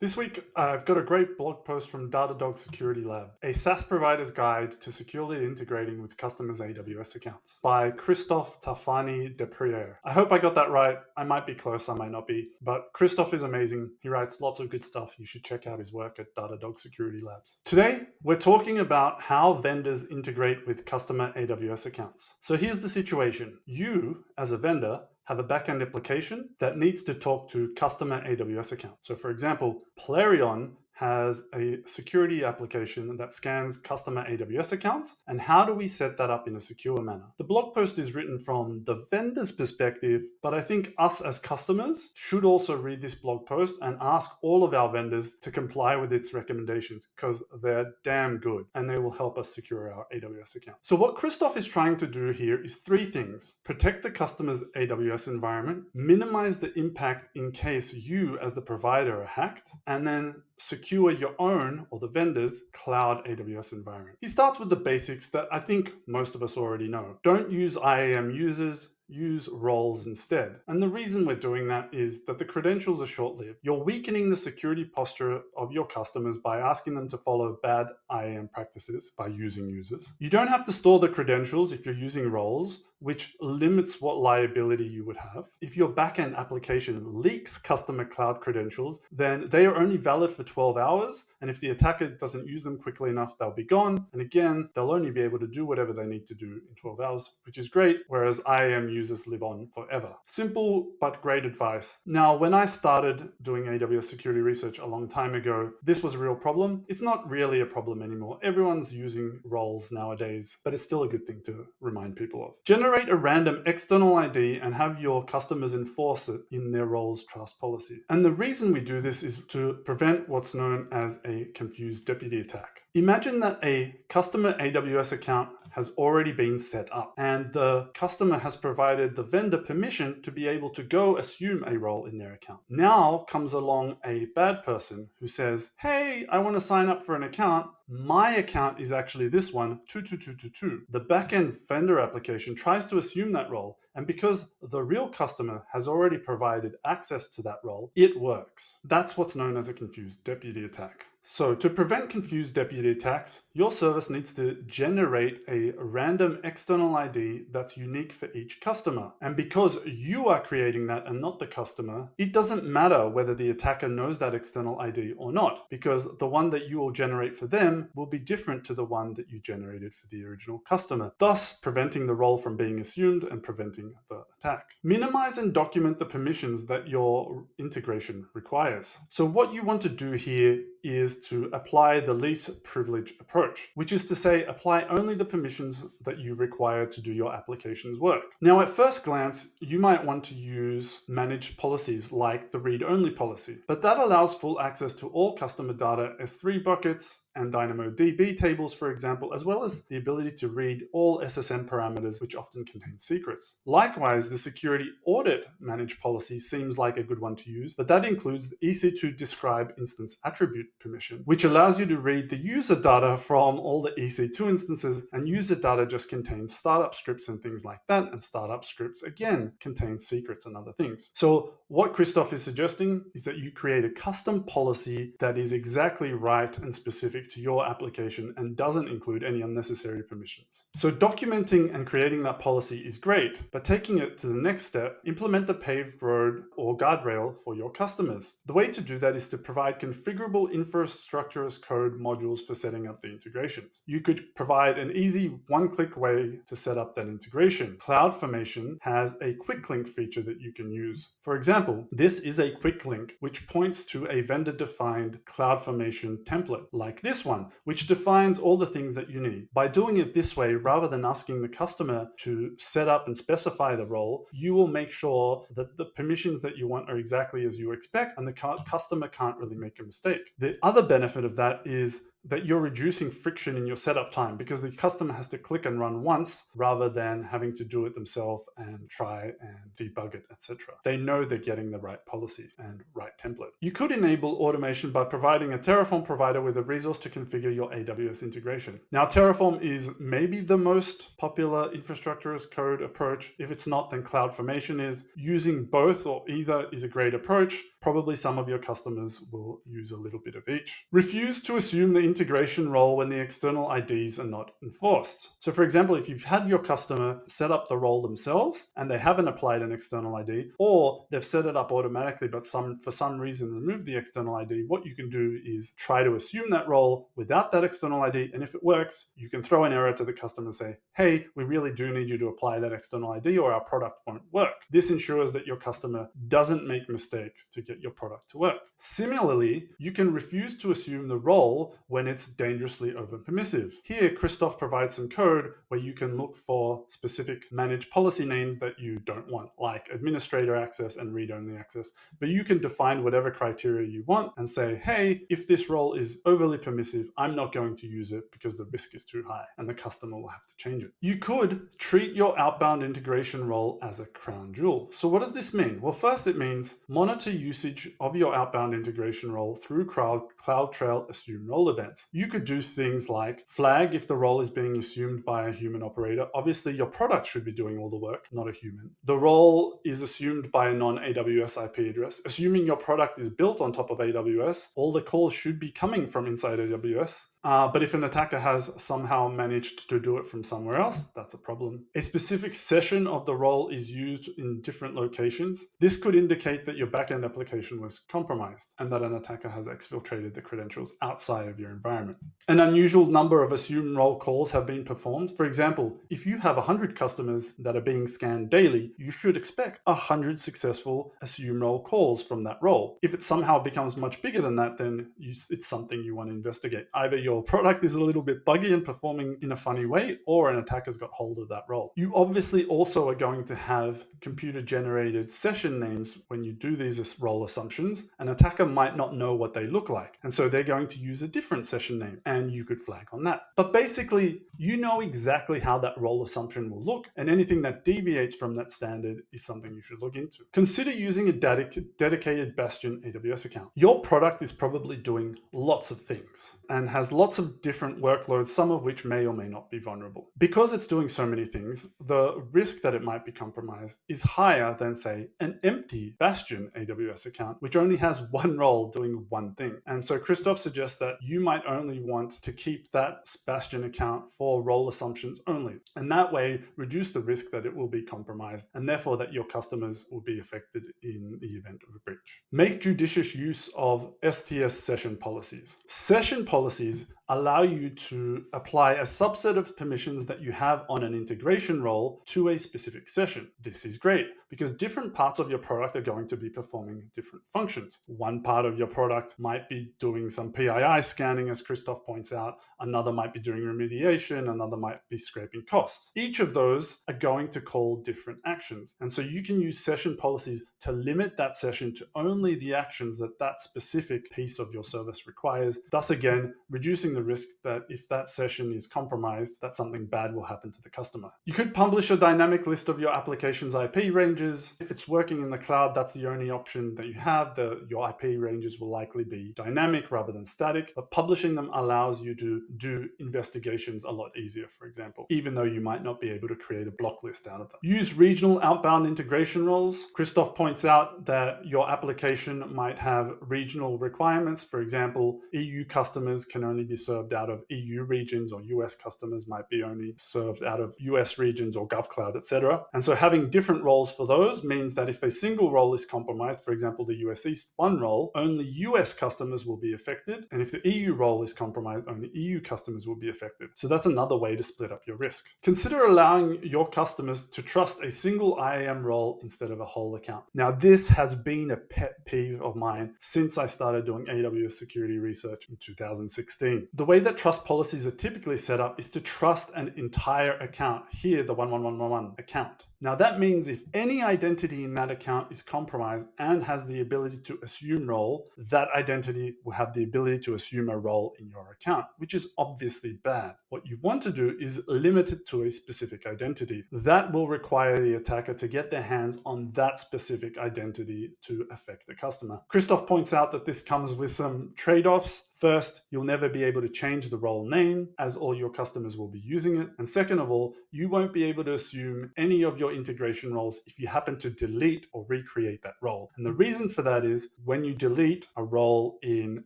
This week, I've got a great blog post from Datadog Security Lab, a SaaS provider's guide to securely integrating with customers' AWS accounts by Christophe Tafani Depriere. I hope I got that right. I might be close, I might not be, but Christophe is amazing. He writes lots of good stuff. You should check out his work at Datadog Security Labs. Today, we're talking about how vendors integrate with customer AWS accounts. So here's the situation. You, as a vendor, have a backend application that needs to talk to customer AWS accounts. So for example, Plarion has a security application that scans customer AWS accounts. And how do we set that up in a secure manner? The blog post is written from the vendor's perspective, but I think us as customers should also read this blog post and ask all of our vendors to comply with its recommendations because they're damn good and they will help us secure our AWS account. So what Christoph is trying to do here is three things: protect the customer's AWS environment, minimize the impact in case you as the provider are hacked, and then secure your own or the vendor's cloud AWS environment. He starts with the basics that I think most of us already know. Don't use IAM users, use roles instead. And the reason we're doing that is that the credentials are short-lived. You're weakening the security posture of your customers by asking them to follow bad IAM practices by using users. You don't have to store the credentials if you're using roles, which limits what liability you would have. If your backend application leaks customer cloud credentials, then they are only valid for 12 hours. And if the attacker doesn't use them quickly enough, they'll be gone. And again, they'll only be able to do whatever they need to do in 12 hours, which is great, whereas IAM users live on forever. Simple, but great advice. Now, when I started doing AWS security research a long time ago, this was a real problem. It's not really a problem anymore. Everyone's using roles nowadays, but it's still a good thing to remind people of. Generate a random external ID and have your customers enforce it in their roles trust policy. And the reason we do this is to prevent what's known as a confused deputy attack. Imagine that a customer AWS account has already been set up and the customer has provided the vendor permission to be able to go assume a role in their account. Now comes along a bad person who says, hey, I want to sign up for an account. My account is actually this one, 22222. The backend vendor application tries to assume that role, and because the real customer has already provided access to that role, it works. That's what's known as a confused deputy attack. So to prevent confused deputy attacks, your service needs to generate a random external ID that's unique for each customer. And because you are creating that and not the customer, it doesn't matter whether the attacker knows that external ID or not, because the one that you will generate for them will be different to the one that you generated for the original customer, thus preventing the role from being assumed and preventing the attack. Minimize and document the permissions that your integration requires. So what you want to do here is to apply the least privilege approach, which is to say apply only the permissions that you require to do your application's work. Now, at first glance, you might want to use managed policies like the read-only policy, but that allows full access to all customer data, S3 buckets, and DynamoDB tables, for example, as well as the ability to read all SSM parameters, which often contain secrets. Likewise, the security audit managed policy seems like a good one to use, but that includes the EC2 describe instance attribute permission, which allows you to read the user data from all the EC2 instances, and user data just contains startup scripts and things like that, and startup scripts again contain secrets and other things. So what Christoph is suggesting is that you create a custom policy that is exactly right and specific to your application and doesn't include any unnecessary permissions. So documenting and creating that policy is great, but taking it to the next step, implement the paved road or guardrail for your customers. The way to do that is to provide configurable infrastructure as code modules for setting up the integrations. You could provide an easy one-click way to set up that integration. CloudFormation has a quick link feature that you can use. For example, this is a quick link which points to a vendor-defined CloudFormation template like this one, which defines all the things that you need. By doing it this way, rather than asking the customer to set up and specify the role, you will make sure that the permissions that you want are exactly as you expect, and the customer can't really make a mistake. The other benefit of that is that you're reducing friction in your setup time because the customer has to click and run once rather than having to do it themselves and try and debug it, etc. They know they're getting the right policy and right template. You could enable automation by providing a Terraform provider with a resource to configure your AWS integration. Now, Terraform is maybe the most popular infrastructure as code approach. If it's not, then CloudFormation is. Using both or either is a great approach. Probably some of your customers will use a little bit of each. Refuse to assume the integration role when the external IDs are not enforced. So for example, if you've had your customer set up the role themselves and they haven't applied an external ID, or they've set it up automatically but for some reason removed the external ID, what you can do is try to assume that role without that external ID, and if it works, you can throw an error to the customer and say, hey, we really do need you to apply that external ID or our product won't work. This ensures that your customer doesn't make mistakes to get your product to work. Similarly, you can refuse to assume the role when it's dangerously over-permissive. Here, Christoph provides some code where you can look for specific managed policy names that you don't want, like administrator access and read-only access. But you can define whatever criteria you want and say, hey, if this role is overly permissive, I'm not going to use it because the risk is too high, and the customer will have to change it. You could treat your outbound integration role as a crown jewel. So what does this mean? Well, first it means monitor usage of your outbound integration role through CloudTrail assume role events. You could do things like flag if the role is being assumed by a human operator. Obviously, your product should be doing all the work, not a human. The role is assumed by a non-AWS IP address. Assuming your product is built on top of AWS, all the calls should be coming from inside AWS. But if an attacker has somehow managed to do it from somewhere else, that's a problem. A specific session of the role is used in different locations. This could indicate that your backend application was compromised and that an attacker has exfiltrated the credentials outside of your environment. An unusual number of assume role calls have been performed. For example, if you have 100 customers that are being scanned daily, you should expect 100 successful assume role calls from that role. If it somehow becomes much bigger than that, then it's something you want to investigate. Either your product is a little bit buggy and performing in a funny way, or an attacker's got hold of that role. You obviously also are going to have computer-generated session names when you do these role assumptions. An attacker might not know what they look like, and so they're going to use a different session name, and you could flag on that. But basically, you know exactly how that role assumption will look, and anything that deviates from that standard is something you should look into. Consider using a dedicated Bastion AWS account. Your product is probably doing lots of things and has lots of different workloads, some of which may or may not be vulnerable. Because it's doing so many things, the risk that it might be compromised is higher than, say, an empty Bastion AWS account, which only has one role doing one thing. And so Christoph suggests that you might only want to keep that Bastion account for role assumptions only. And that way, reduce the risk that it will be compromised, and therefore that your customers will be affected in the event of a breach. Make judicious use of STS session policies. Session policies allow you to apply a subset of permissions that you have on an integration role to a specific session. This is great because different parts of your product are going to be performing different functions. One part of your product might be doing some PII scanning, as Christoph points out. Another might be doing remediation. Another might be scraping costs. Each of those are going to call different actions. And so you can use session policies to limit that session to only the actions that that specific piece of your service requires. Thus, again, reducing the risk that if that session is compromised, that something bad will happen to the customer. You could publish a dynamic list of your application's IP ranges. If it's working in the cloud, that's the only option that you have. Your IP ranges will likely be dynamic rather than static, but publishing them allows you to do investigations a lot easier, for example, even though you might not be able to create a block list out of them. Use regional outbound integration roles. Christoph points out that your application might have regional requirements. For example, EU customers can only be served out of EU regions, or US customers might be only served out of US regions or GovCloud, etc. And so having different roles for those means that if a single role is compromised, for example, the US East 1 role, only US customers will be affected. And if the EU role is compromised, only EU customers will be affected. So that's another way to split up your risk. Consider allowing your customers to trust a single IAM role instead of a whole account. Now, this has been a pet peeve of mine since I started doing AWS security research in 2016. The way that trust policies are typically set up is to trust an entire account, here the 11111 account. Now that means if any identity in that account is compromised and has the ability to assume role, that identity will have the ability to assume a role in your account, which is obviously bad. What you want to do is limit it to a specific identity. That will require the attacker to get their hands on that specific identity to affect the customer. Christoph points out that this comes with some trade-offs. First, you'll never be able to change the role name as all your customers will be using it. And second of all, you won't be able to assume any of your integration roles if you happen to delete or recreate that role. And the reason for that is when you delete a role in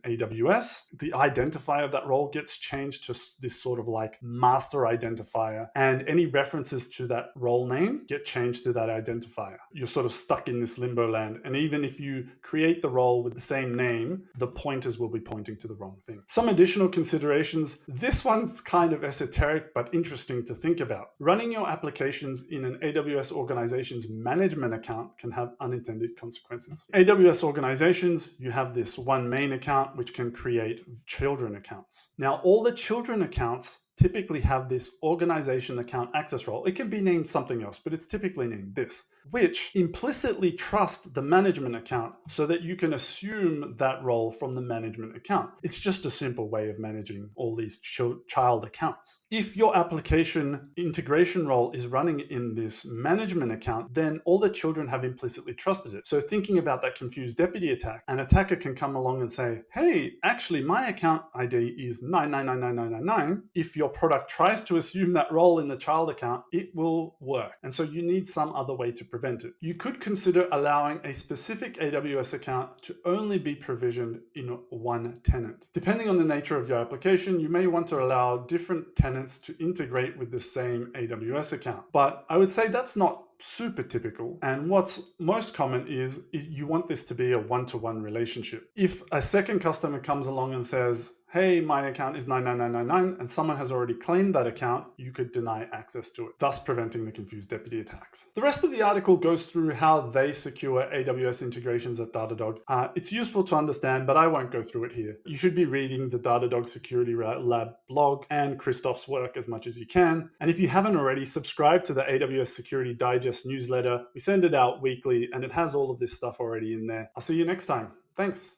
AWS, the identifier of that role gets changed to this sort of like master identifier, and any references to that role name get changed to that identifier. You're sort of stuck in this limbo land. And even if you create the role with the same name, the pointers will be pointing to the wrong thing. Some additional considerations. This one's kind of esoteric, but interesting to think about. Running your applications in an AWS organization's management account can have unintended consequences. AWS organizations, you have this one main account, which can create children accounts. Now, all the children accounts typically have this organization account access role. It can be named something else, but it's typically named this, which implicitly trusts the management account so that you can assume that role from the management account. It's just a simple way of managing all these child accounts. If your application integration role is running in this management account, then all the children have implicitly trusted it. So thinking about that confused deputy attack, an attacker can come along and say, hey, actually my account ID is 9999999. If your product tries to assume that role in the child account, it will work. And so you need some other way to prevent it. You could consider allowing a specific AWS account to only be provisioned in one tenant. Depending on the nature of your application, you may want to allow different tenants to integrate with the same AWS account. But I would say that's not super typical. And what's most common is you want this to be a one-to-one relationship. If a second customer comes along and says, hey, my account is 99999, and someone has already claimed that account, you could deny access to it, thus preventing the confused deputy attacks. The rest of the article goes through how they secure AWS integrations at Datadog. It's useful to understand, but I won't go through it here. You should be reading the Datadog Security Lab blog and Christoph's work as much as you can. And if you haven't already, subscribe to the AWS Security Digest newsletter. We send it out weekly, and it has all of this stuff already in there. I'll see you next time. Thanks.